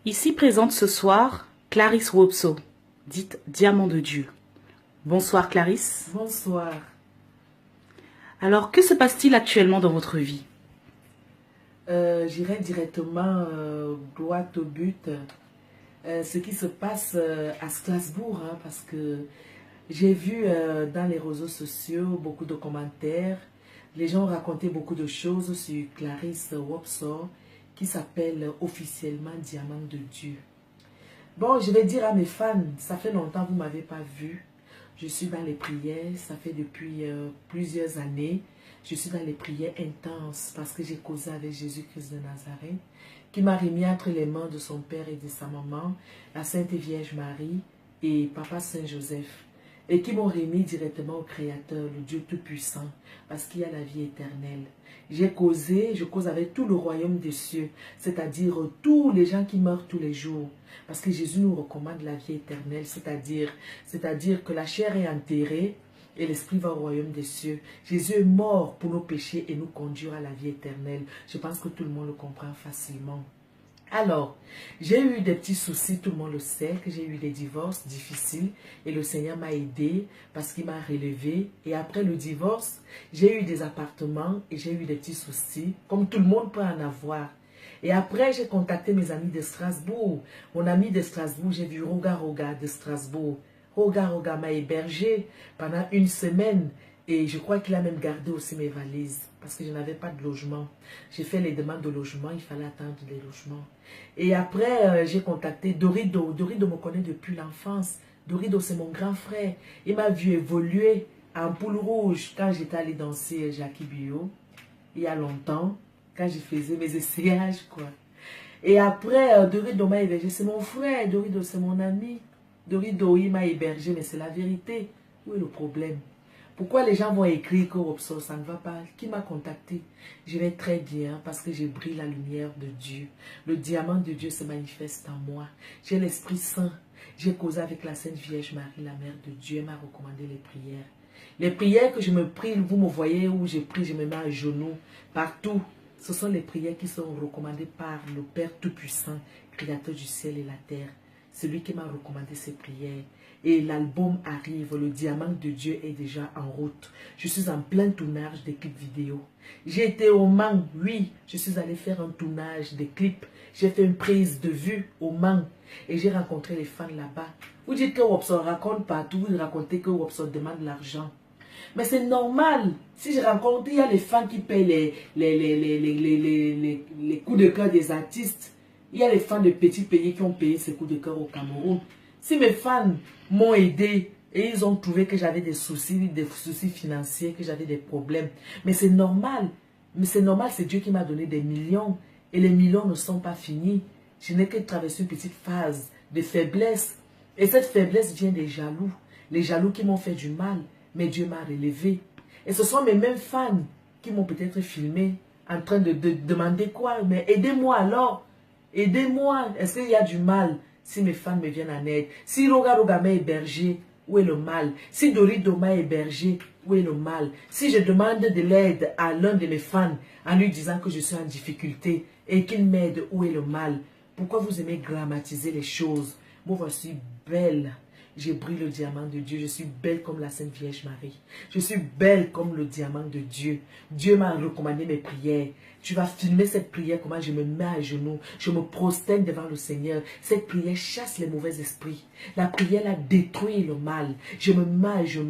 Ici présente ce soir, Clarisse Wopso, dite Diamant de Dieu. Bonsoir Clarisse. Bonsoir. Alors, que se passe-t-il actuellement dans votre vie? J'irai directement droit au but. Ce qui se passe à Strasbourg, hein, parce que j'ai vu dans les réseaux sociaux beaucoup de commentaires. Les gens racontaient beaucoup de choses sur Clarisse Wopso, qui s'appelle officiellement Diamant de Dieu. Bon, je vais dire à mes fans, ça fait longtemps que vous ne m'avez pas vu. Je suis dans les prières, ça fait depuis plusieurs années. Je suis dans les prières intenses parce que j'ai causé avec Jésus-Christ de Nazareth, qui m'a remis entre les mains de son père et de sa maman, la Sainte Vierge Marie et Papa Saint-Joseph, et qui m'ont remis directement au Créateur, le Dieu Tout-Puissant, parce qu'il y a la vie éternelle. J'ai causé, je cause avec tout le royaume des cieux, c'est-à-dire tous les gens qui meurent tous les jours. Parce que Jésus nous recommande la vie éternelle, c'est-à-dire que la chair est enterrée et l'esprit va au royaume des cieux. Jésus est mort pour nos péchés et nous conduire à la vie éternelle. Je pense que tout le monde le comprend facilement. Alors, j'ai eu des petits soucis, tout le monde le sait, que j'ai eu des divorces difficiles et le Seigneur m'a aidé parce qu'il m'a relevé. Et après le divorce, j'ai eu des appartements et j'ai eu des petits soucis, comme tout le monde peut en avoir. Et après, j'ai contacté mes amis de Strasbourg. Mon ami de Strasbourg, j'ai vu Roga Roga de Strasbourg. Roga Roga m'a hébergé pendant une semaine. Et je crois qu'il a même gardé aussi mes valises parce que je n'avais pas de logement. J'ai fait les demandes de logement, il fallait attendre les logements. Et après, j'ai contacté Dorido. Dorido me connaît depuis l'enfance. Dorido, c'est mon grand frère. Il m'a vu évoluer en poule rouge quand j'étais allée danser Jackie Bio, il y a longtemps, quand je faisais mes essayages, quoi. Et après, Dorido m'a hébergé. C'est mon frère, Dorido, c'est mon ami. Dorido, il m'a hébergé, mais c'est la vérité. Où est le problème? Pourquoi les gens vont écrire que Wopso, ça ne va pas? Qui m'a contacté? Je vais très bien parce que j'ai brille la lumière de Dieu. Le diamant de Dieu se manifeste en moi. J'ai l'Esprit Saint. J'ai causé avec la Sainte Vierge Marie, la Mère de Dieu. Elle m'a recommandé les prières. Les prières que je me prie, vous me voyez où je prie, je me mets à genoux, partout. Ce sont les prières qui sont recommandées par le Père Tout-Puissant, Créateur du ciel et la terre. C'est lui qui m'a recommandé ces prières. Et l'album arrive, le diamant de Dieu est déjà en route. Je suis en plein tournage des clips vidéo. J'ai été au Mans, oui, je suis allé faire un tournage des clips. J'ai fait une prise de vue au Mans et j'ai rencontré les fans là-bas. Vous dites que Wopso raconte partout, vous racontez que Wopso demande l'argent. Mais c'est normal. Si je rencontre, il y a les fans qui payent les coups de cœur des artistes. Il y a les fans de petits pays qui ont payé ces coups de cœur au Cameroun. Si mes fans m'ont aidé et ils ont trouvé que j'avais des soucis financiers, que j'avais des problèmes. Mais c'est normal. Mais c'est normal, c'est Dieu qui m'a donné des millions. Et les millions ne sont pas finis. Je n'ai que traversé une petite phase de faiblesse. Et cette faiblesse vient des jaloux. Les jaloux qui m'ont fait du mal. Mais Dieu m'a relevé. Et ce sont mes mêmes fans qui m'ont peut-être filmé en train de demander quoi? Mais aidez-moi alors. Aidez-moi. Est-ce qu'il y a du mal? Si mes fans me viennent en aide, si Roga Roga m'a hébergé, où est le mal? Si Dorido m'a hébergé, où est le mal? Si je demande de l'aide à l'un de mes fans en lui disant que je suis en difficulté et qu'il m'aide, où est le mal? Pourquoi vous aimez grammatiser les choses? Moi, voici belle. J'ai brille le diamant de Dieu. Je suis belle comme la Sainte Vierge Marie. Je suis belle comme le diamant de Dieu. Dieu m'a recommandé mes prières. Tu vas filmer cette prière, comment je me mets à genoux. Je me prosterne devant le Seigneur. Cette prière chasse les mauvais esprits. La prière, elle détruit le mal. Je me mets à genoux.